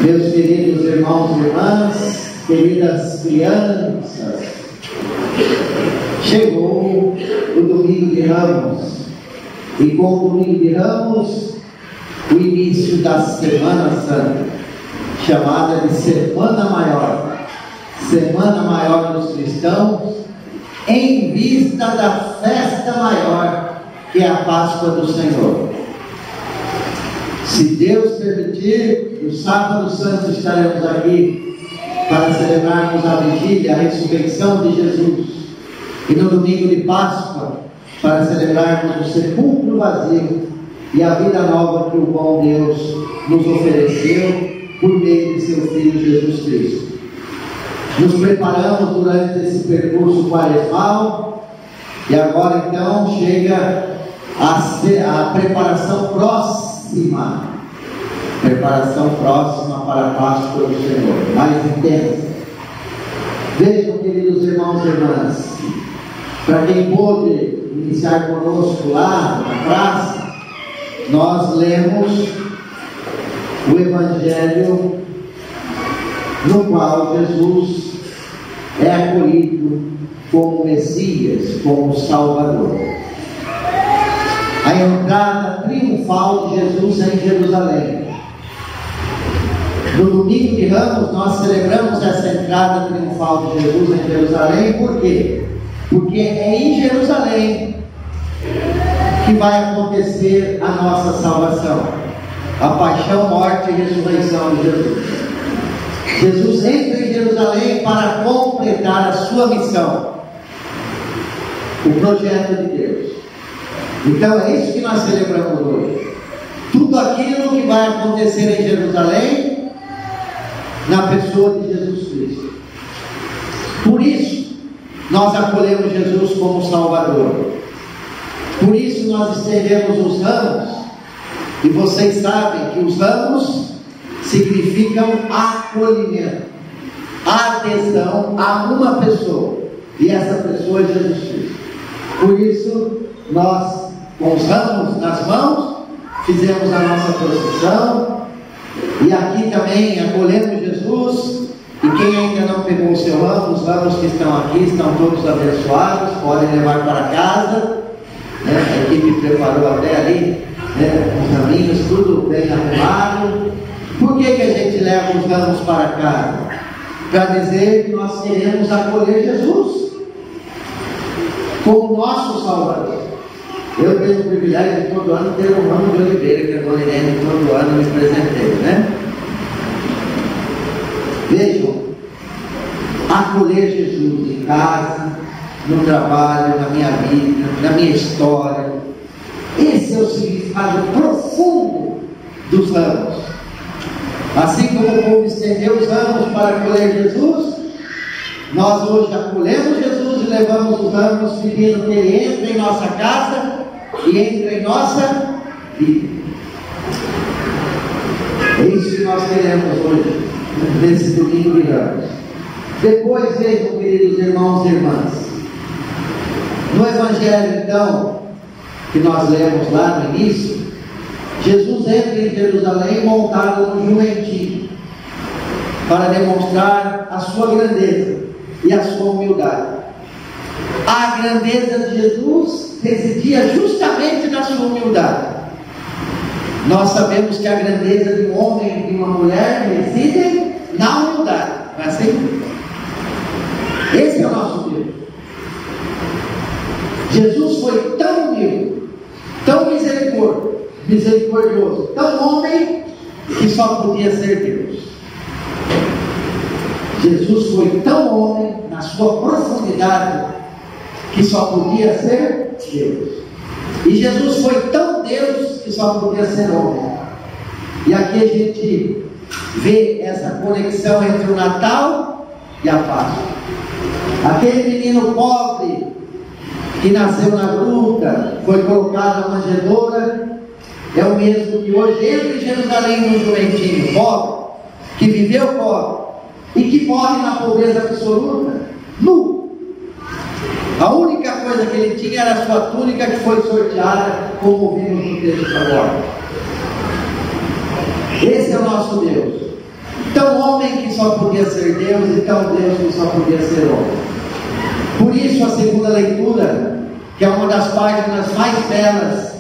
Meus queridos irmãos e irmãs, queridas crianças, chegou o Domingo de Ramos, e com o Domingo de Ramos, o início da Semana Santa, chamada de Semana Maior dos cristãos, em vista da festa maior, que é a Páscoa do Senhor. Se Deus permitir, no Sábado Santo estaremos aqui para celebrarmos a vigília, a ressurreição de Jesus, e no domingo de Páscoa para celebrarmos o sepulcro vazio e a vida nova que o bom Deus nos ofereceu por meio de seu Filho Jesus Cristo. Nos preparamos durante esse percurso quaresmal e agora então chega a preparação próxima para a Páscoa do Senhor, mais intensa. Vejam, queridos irmãos e irmãs, para quem pôde iniciar conosco lá na praça, nós lemos o Evangelho no qual Jesus é acolhido como Messias, como Salvador. A entrada triunfal de Jesus em Jerusalém. No Domingo de Ramos nós celebramos essa entrada triunfal de Jesus em Jerusalém. Por quê? Porque é em Jerusalém que vai acontecer a nossa salvação, a paixão, morte e ressurreição de Jesus. Jesus entra em Jerusalém para completar a sua missão, o projeto de Deus. Então é isso que nós celebramos hoje. Tudo aquilo que vai acontecer em Jerusalém, na pessoa de Jesus Cristo. Por isso nós acolhemos Jesus como Salvador. Por isso nós estendemos os ramos. E vocês sabem que os ramos significam acolhimento, adesão a uma pessoa, e essa pessoa é Jesus Cristo. Por isso nós, com os ramos nas mãos, fizemos a nossa procissão, e aqui também acolhemos Jesus. E quem ainda não pegou o seu ramo, os ramos que estão aqui estão todos abençoados, podem levar para casa, né? A equipe preparou até ali, né? Os raminhos, tudo bem arrumado. Por que a gente leva os ramos para casa? Para dizer que nós queremos acolher Jesus como nosso Salvador. Eu tenho o privilégio de todo ano ter um ramo de oliveira, que a Dona Irene todo ano me presenteia, né? Vejam, acolher Jesus em casa, no trabalho, na minha vida, na minha história. Esse é o significado profundo dos ramos. Assim como o povo estendeu os ramos para acolher Jesus, nós hoje acolhemos Jesus e levamos os ramos pedindo que Ele entre em nossa casa e entre em nossa vida. É isso que nós queremos hoje, nesse Domingo de Ramos. Depois vejam, queridos irmãos e irmãs, no Evangelho então, que nós lemos lá no início, Jesus entra em Jerusalém montado no jumentinho, para demonstrar a sua grandeza e a sua humildade. A grandeza de Jesus residia justamente na sua humildade. Nós sabemos que a grandeza de um homem e de uma mulher reside na humildade, não é assim? Esse é o nosso Deus. Jesus foi tão humilde, tão misericordioso, tão homem, que só podia ser Deus. Jesus foi tão homem, na sua profundidade, que só podia ser Deus. E Jesus foi tão Deus, que só podia ser homem. E aqui a gente vê essa conexão entre o Natal e a Páscoa. Aquele menino pobre que nasceu na gruta, foi colocado na manjedoura, é o mesmo que hoje entra em Jerusalém num jumentinho pobre, que viveu pobre e que morre na pobreza absoluta, nu. A única coisa que ele tinha era a sua túnica, que foi sorteada, como vimos no texto agora. Esse é o nosso Deus. Tão homem que só podia ser Deus e tão Deus que só podia ser homem. Por isso a segunda leitura, que é uma das páginas mais belas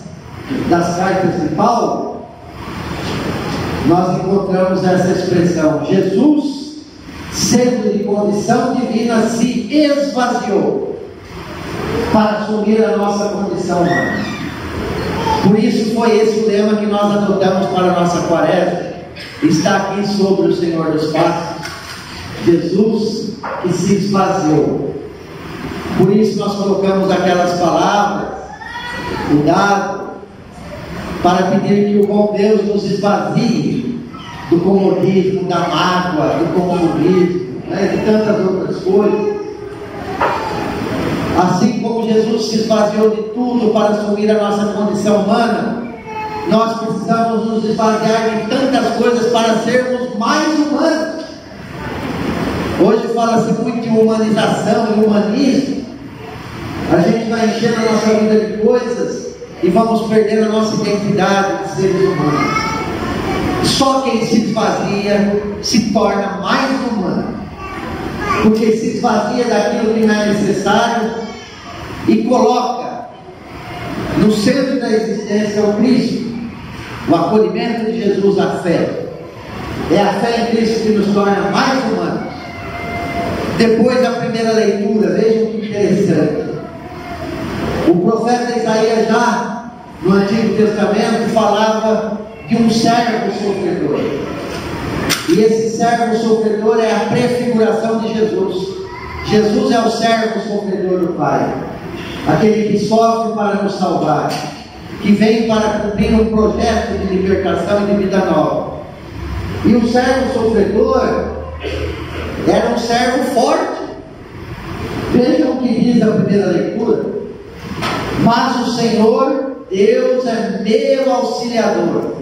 das cartas de Paulo, nós encontramos essa expressão: Jesus, sendo de condição divina, se esvaziou para assumir a nossa condição humana. Por isso foi esse o lema que nós adotamos para a nossa quaresma. Está aqui sobre o Senhor dos Passos: Jesus que se esvaziou. Por isso nós colocamos aquelas palavras, cuidado, para pedir que o bom Deus nos esvazie do comodismo, da mágoa, do comunismo, de tantas outras coisas. Assim como Jesus se esvaziou de tudo para assumir a nossa condição humana, nós precisamos nos esvaziar de tantas coisas para sermos mais humanos. Hoje fala-se muito de humanização e humanismo. A gente vai enchendo a nossa vida de coisas e vamos perdendo a nossa identidade de seres humanos. Só quem se esvazia se torna mais humano, porque se esvazia daquilo que não é necessário e coloca no centro da existência o Cristo, o acolhimento de Jesus, a fé. É a fé em Cristo que nos torna mais humanos. Depois da primeira leitura, vejam que interessante. O profeta Isaías, já no Antigo Testamento, falava de um servo sofredor. E esse servo sofredor é a prefiguração de Jesus. Jesus é o servo sofredor do Pai, aquele que sofre para nos salvar, que vem para cumprir um projeto de libertação e de vida nova. E o servo sofredor era um servo forte. Vejam o que diz a primeira leitura: mas o Senhor Deus é meu auxiliador,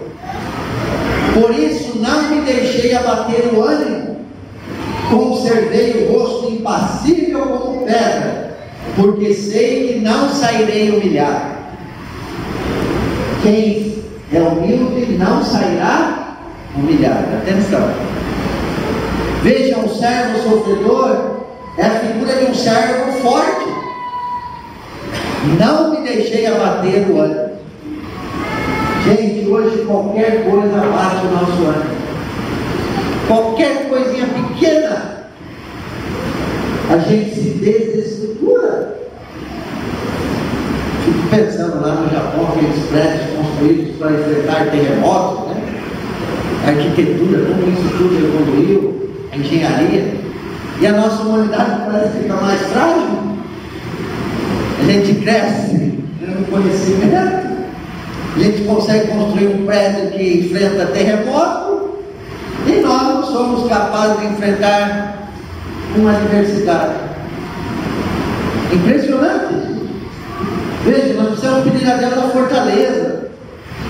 por isso não me deixei abater o ânimo, conservei o rosto impassível como pedra, porque sei que não sairei humilhado. Quem é humilde não sairá humilhado. Atenção. Vejam, o servo sofredor é a figura de um servo forte. Não me deixei abater o ânimo. Gente, hoje qualquer coisa abate o nosso ânimo. Qualquer coisinha pequena, a gente se desestrutura. Fico pensando lá no Japão, aqueles prédios construídos para enfrentar terremotos, né? A arquitetura, como isso tudo evoluiu, a engenharia, e a nossa humanidade parece ficar mais frágil. A gente cresce no conhecimento, a gente consegue construir um prédio que enfrenta terremoto, e nós não somos capazes de enfrentar uma adversidade. Impressionante isso. Veja, nós precisamos pedir a Deus a fortaleza,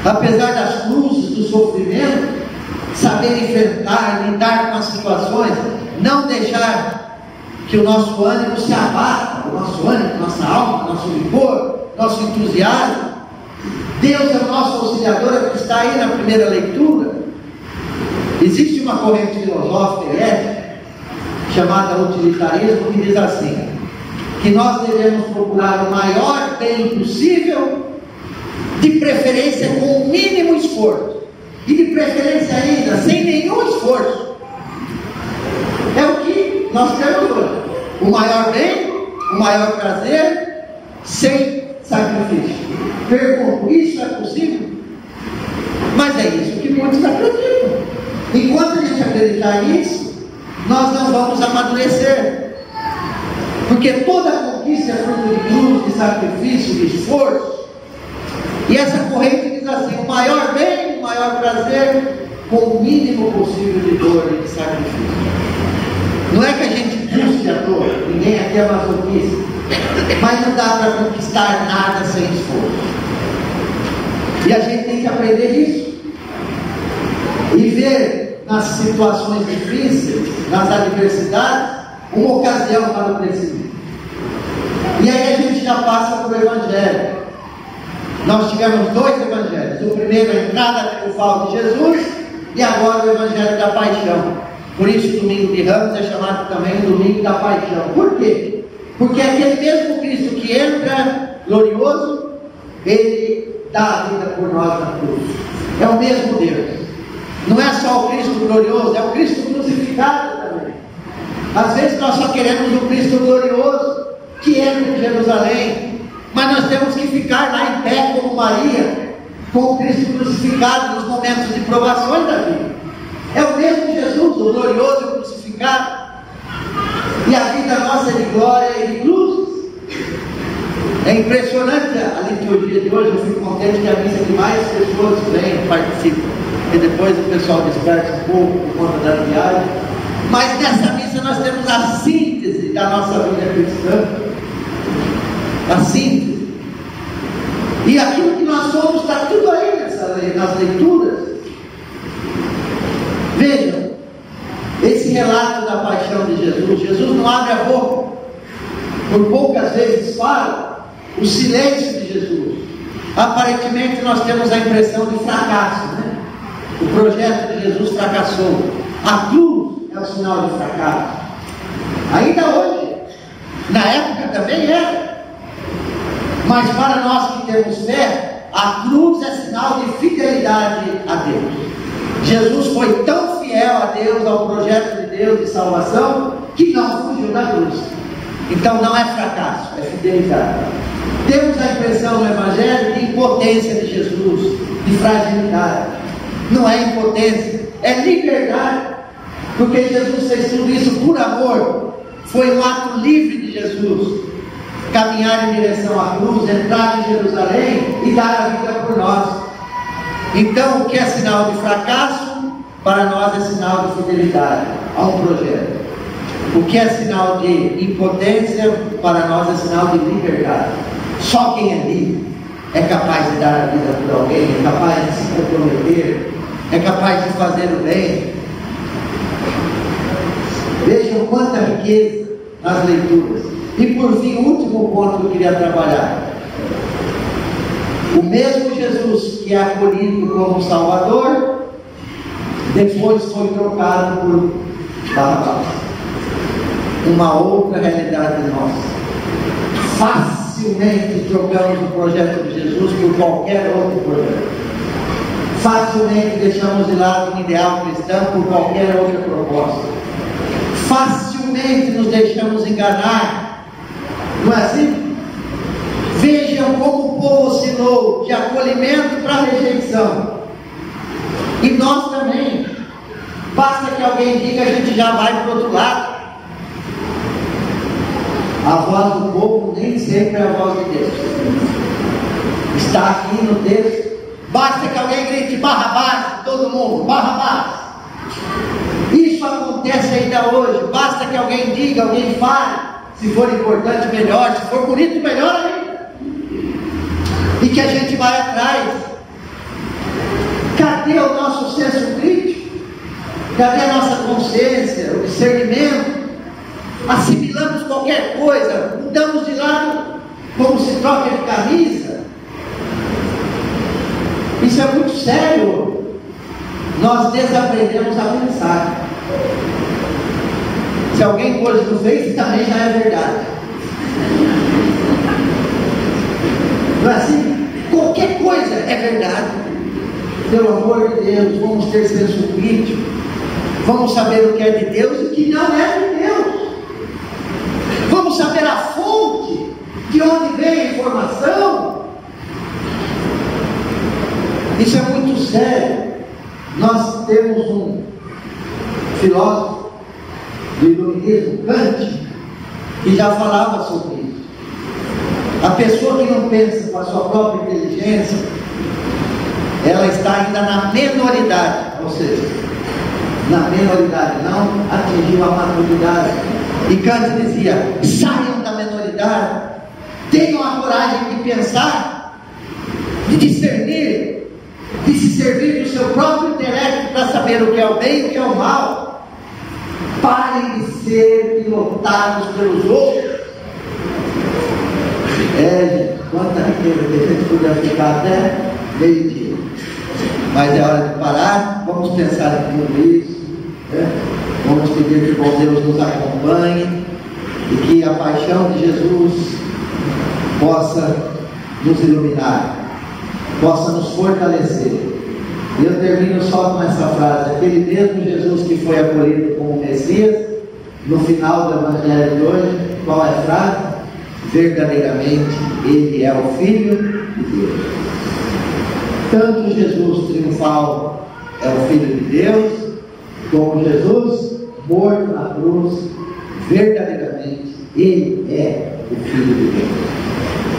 apesar das cruzes, do sofrimento, saber enfrentar, lidar com as situações, não deixar que o nosso ânimo se abata, o nosso ânimo, nossa alma, nosso vigor, nosso entusiasmo. Deus é o nosso auxiliador, que está aí na primeira leitura. Existe uma corrente filosófica e ética chamada utilitarismo, que diz assim: que nós devemos procurar o maior bem possível, de preferência com o mínimo esforço, e de preferência ainda sem nenhum esforço. É o que nós temos hoje: o maior bem, o maior prazer, sem sacrifício. Pergunto, isso é possível? Mas é isso que muitos acreditam. Enquanto a gente acreditar nisso, nós não vamos amadurecer, porque toda conquista é fruto de cruz, de sacrifício, de esforço. E essa corrente diz assim: o maior bem, o maior prazer, com o mínimo possível de dor e de sacrifício. Não é que a gente busque a dor, ninguém aqui é masoquista, mas não dá para conquistar nada sem esforço. E a gente tem que aprender isso e ver nas situações difíceis, nas adversidades, uma ocasião para o crescimento. E aí a gente já passa para o Evangelho. Nós tivemos dois evangelhos: o primeiro, a entrada triunfal de Jesus, e agora o Evangelho da Paixão. Por isso, o domingo de Ramos é chamado também o domingo da paixão. Por quê? Porque aquele mesmo Cristo que entra glorioso, ele dá a vida por nós na cruz. É o mesmo Deus. Não é só o Cristo glorioso, é o Cristo crucificado também. Às vezes nós só queremos o Cristo glorioso que entra em Jerusalém, mas nós temos que ficar lá em pé como Maria, com o Cristo crucificado nos momentos de provações da vida. É o mesmo Jesus, o glorioso crucificado. E a vida nossa é de glória e de cruz. É impressionante a liturgia de hoje. Eu fico contente que a missa de mais pessoas vêm, participam. E depois o pessoal dispersa um pouco por conta da viagem. Mas nessa missa nós temos a síntese da nossa vida cristã. A síntese. E aquilo que nós somos está tudo aí nas leituras. Vejam, esse relato da paixão de Jesus. Jesus não abre a boca, por poucas vezes fala. O silêncio de Jesus. Aparentemente nós temos a impressão de fracasso, né? O projeto de Jesus fracassou. A cruz é o sinal de fracasso. Ainda hoje, na época também era. Mas para nós que temos fé, a cruz é sinal de fidelidade a Deus. Jesus foi tão fiel a Deus, ao projeto de Deus de salvação, que não fugiu da cruz. Então não é fracasso, é fidelidade. Temos a impressão no Evangelho de impotência de Jesus, de fragilidade. Não é impotência, é liberdade. Porque Jesus fez tudo isso por amor. Foi um ato livre de Jesus caminhar em direção à cruz, entrar em Jerusalém e dar a vida por nós. Então, o que é sinal de fracasso, para nós é sinal de fidelidade a um projeto. O que é sinal de impotência, para nós é sinal de liberdade. Só quem é livre é capaz de dar a vida por alguém, é capaz de se comprometer, é capaz de fazer o bem. Vejam quanta riqueza nas leituras. E por fim, o último ponto que eu queria trabalhar. O mesmo Jesus que é acolhido como Salvador, depois foi trocado por Barrabás. Uma outra realidade nossa. Facilmente trocamos o projeto de Jesus por qualquer outro projeto. Facilmente deixamos de lado o ideal cristão por qualquer outra proposta. Facilmente nos deixamos enganar. Não é assim? Vejam como o povo oscilou de acolhimento para rejeição. E nós também. Basta que alguém diga, a gente já vai para o outro lado. A voz do povo nem sempre é a voz de Deus. Está aqui no texto. Basta que alguém grite Barrabás, todo mundo, Barrabás. Isso acontece ainda hoje. Basta que alguém diga, alguém fale. Se for importante, melhor. Se for bonito, melhor ainda. E que a gente vai atrás. Cadê o nosso senso crítico? Cadê a nossa consciência, o discernimento? Assimilamos qualquer coisa, mudamos de lado como se troca de camisa. Isso é muito sério. Nós desaprendemos a pensar. Se alguém pôs no Face, também já é verdade. Não é assim? Qualquer coisa é verdade. Pelo amor de Deus, vamos ter senso crítico. Vamos saber o que é de Deus e o que não é de Deus. Vamos saber a fonte, de onde vem a informação. Isso é muito sério. Nós temos um filósofo do iluminismo, Kant, que já falava sobre isso. A pessoa que não pensa com a sua própria inteligência, ela está ainda na menoridade, ou seja, na menoridade, não atingiu a maturidade. E Kant dizia, saiam da menoridade, tenham a coragem de pensar, de discernir, de se servir do seu próprio intelecto para saber o que é o bem e o que é o mal. Parem de ser pilotados pelos outros. Gente, quanta riqueza que a gente podia ficar até meio-dia. Mas é hora de parar, vamos pensar em tudo isso, né? pedir que o bom Deus nos acompanhe e que a paixão de Jesus possa nos iluminar, possa nos fortalecer. E eu termino só com essa frase: aquele mesmo Jesus que foi acolhido como Messias, no final do Evangelho de hoje, qual é a frase? Verdadeiramente Ele é o Filho de Deus. Tanto Jesus triunfal é o Filho de Deus, como Jesus morto na cruz, verdadeiramente Ele é o Filho de Deus.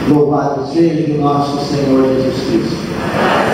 Louvado seja o nosso Senhor Jesus Cristo.